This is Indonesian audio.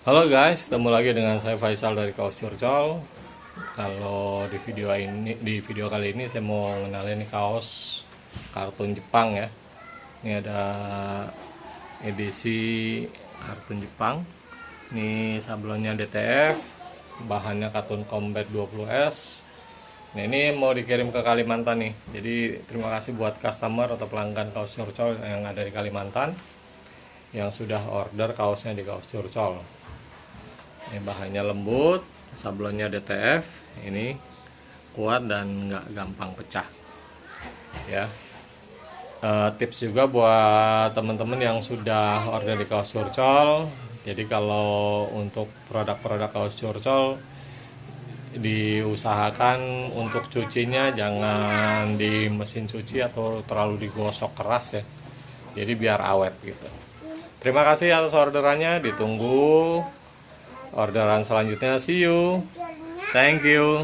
Halo guys, ketemu lagi dengan saya Faisal dari Kaos Curcol. Kalau di video kali ini saya mau ngenalin nih kaos kartun Jepang ya. Ini ada edisi kartun Jepang. Ini sablonnya DTF, bahannya Katun Combat 20S. Nah, ini mau dikirim ke Kalimantan nih. Jadi terima kasih buat customer atau pelanggan Kaos Curcol yang ada di Kalimantan yang sudah order kaosnya di Kaos Curcol. Ini bahannya lembut, sablonnya DTF, ini kuat dan nggak gampang pecah. Ya, tips juga buat teman-teman yang sudah order di Kaos Curcol. Jadi kalau untuk produk-produk Kaos Curcol diusahakan untuk cucinya jangan di mesin cuci atau terlalu digosok keras ya. Jadi biar awet gitu. Terima kasih atas orderannya, ditunggu orderan selanjutnya. See you. Thank you.